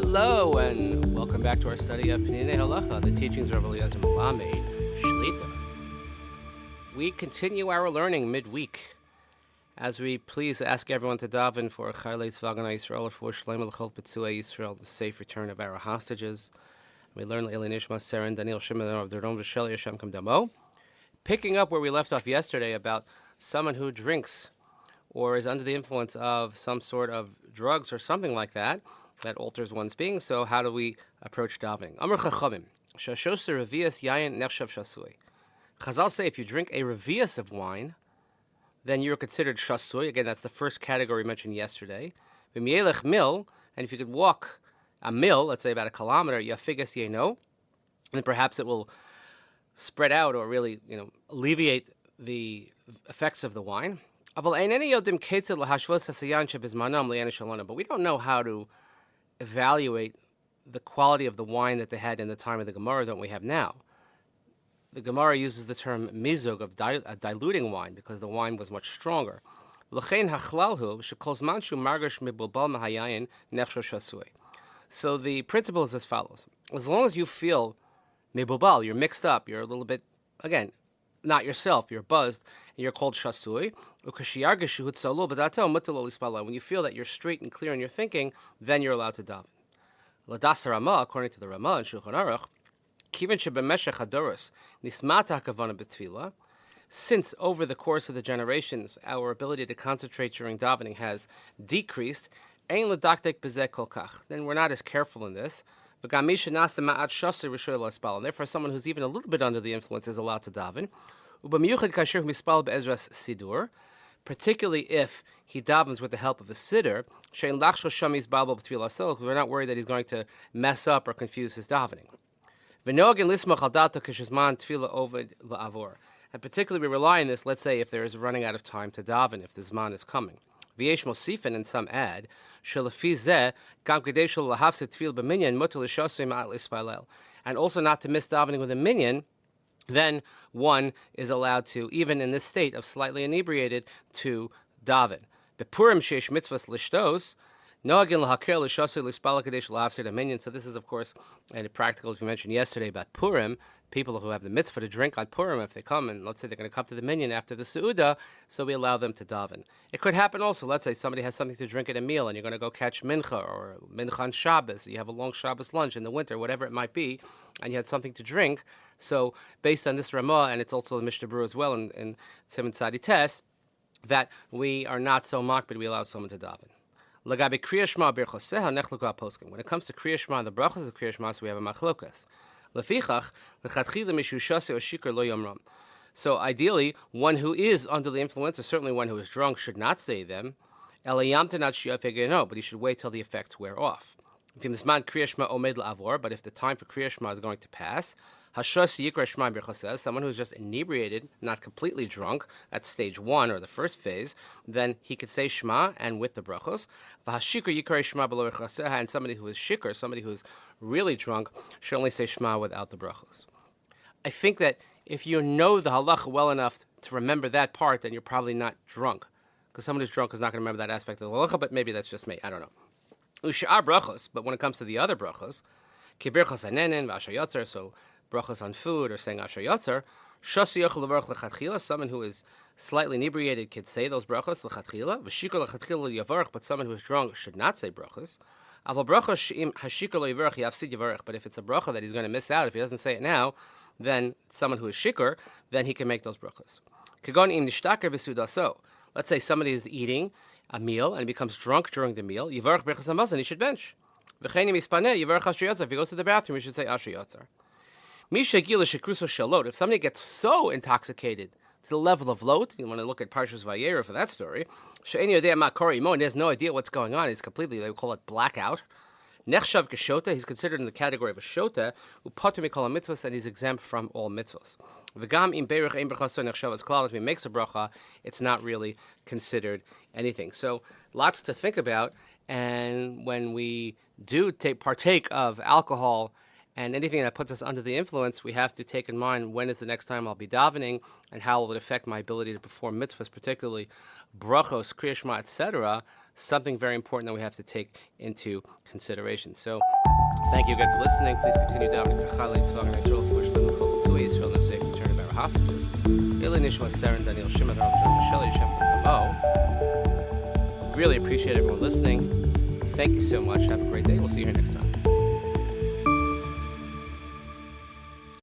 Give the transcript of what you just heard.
Hello, and welcome back to our study of Peninei Halacha, the teachings of Rabbi May Shlita. We continue our learning midweek as we please ask everyone to daven for Chaylei Tzvagana Yisrael, for Shleim L'chol Petzuei Yisrael, the safe return of our hostages. We learn Le'eli Nishmat Seren Daniel Shimon of Doron V'Shel Yashem Kam Damo. Picking up where we left off yesterday about someone who drinks or is under the influence of some sort of drugs or something like that alters one's being. So how do we approach davening? Amar Chachamim, Shashos Revias Yayin Nechshav Shasui. Chazal say if you drink a revias of wine, then you're considered shasui. Again, that's the first category mentioned yesterday. V'mielech mil, and if you could walk a mil, let's say about a kilometer, yafigas yeno, then perhaps it will spread out or really, alleviate the effects of the wine. But we don't know how to evaluate the quality of the wine that they had in the time of the Gemara that we have now. The Gemara uses the term mizug, of diluting wine, because the wine was much stronger. So the principle is as follows. As long as you feel mibubal, you're mixed up, you're a little bit, again, not yourself, you're buzzed, and you're called shasui. When you feel that you're straight and clear in your thinking, then you're allowed to daven. Ladas Rama, according to the Rama and Shulchan Aruch, since over the course of the generations, our ability to concentrate during davening has decreased, then we're not as careful in this. And therefore, someone who's even a little bit under the influence is allowed to daven. Particularly if he davens with the help of a siddur, we're not worried that he's going to mess up or confuse his davening. And particularly we rely on this, let's say, if there is running out of time to daven, if the zman is coming. V'yesh mosifin, and some add, and also not to miss davening with a minyan, then one is allowed to, even in this state of slightly inebriated, to daven. Bepurim sheish mitzvahs lishtos, noagin lahaker l'shasei l'spala kadesh l'hafsir a minyan. So this is, of course, and practical, as we mentioned yesterday about Purim, people who have the mitzvah to drink on Purim, if they come and let's say they're going to come to the minyan after the Seudah, so we allow them to daven. It could happen also, let's say somebody has something to drink at a meal and you're going to go catch mincha or mincha on Shabbos, you have a long Shabbos lunch in the winter, whatever it might be, and you had something to drink. So based on this Ramah, and it's also the Mishnah Berurah as well in Siman Tzadi Tes, that we are not so makbid, we allow someone to daven. When it comes to Kriya Shema and the brachos of Kriya Shema, so we have a machlokas. So ideally, one who is under the influence, or certainly one who is drunk, should not say them, but he should wait till the effects wear off. But if the time for Kriya Shema is going to pass, someone who's just inebriated, not completely drunk, at stage 1 or the first phase, then he could say Shema and with the brachos. And somebody who is shikr, somebody who is really drunk, should only say Shema without the brachos. I think that if you know the halacha well enough to remember that part, then you're probably not drunk. Because someone who's drunk is not going to remember that aspect of the halacha, but maybe that's just me. I don't know. Usha'ar brachos, but when it comes to the other brachos, kibirchos hanenin v'asher yotzer, so brachos on food or saying asher yotzer, shasu yochel levarach lechatchila, someone who is slightly inebriated could say those brachos lechatchila, v'shikol lechatchila yavarach, but someone who is drunk should not say brachos. Aval brachos she'im hashikol yavarach yafsid yavarach, but if it's a bracha that he's going to miss out, if he doesn't say it now, then someone who is shikr, then he can make those brachos. Kagon im nishtaker b'sudaso, let's say somebody is eating a meal and becomes drunk during the meal, yavarach brachos hamazon, he should bench. V'chein im ispaneh yavarach asher yotzer, if he goes to the bathroom, he should say asher yotzer. If somebody gets so intoxicated to the level of lot, you want to look at Parshas Vayera for that story, and he has no idea what's going on, he's completely, they call it blackout. Nechshav keshota, he's considered in the category of a shota, who potter mikol mitzvahs, and he's exempt from all mitzvahs. V'gam im beirich ein bracha nechshav as klal, if he makes a bracha, it's not really considered anything. So lots to think about, and when we do partake of alcohol and anything that puts us under the influence, we have to take in mind when is the next time I'll be davening and how will it affect my ability to perform mitzvahs, particularly brachos, kriya shema, etc. something very important that we have to take into consideration. So thank you again for listening. Please continue davening for Chalei Tzvang and Yisrael for Shlomo Chol Tzui Yisrael and the safe return of our hostages. Ili Nishmat Seren Daniel Shimon Michelle Yishem Tamo. Really appreciate everyone listening. Thank you so much. Have a great day. We'll see you here next time.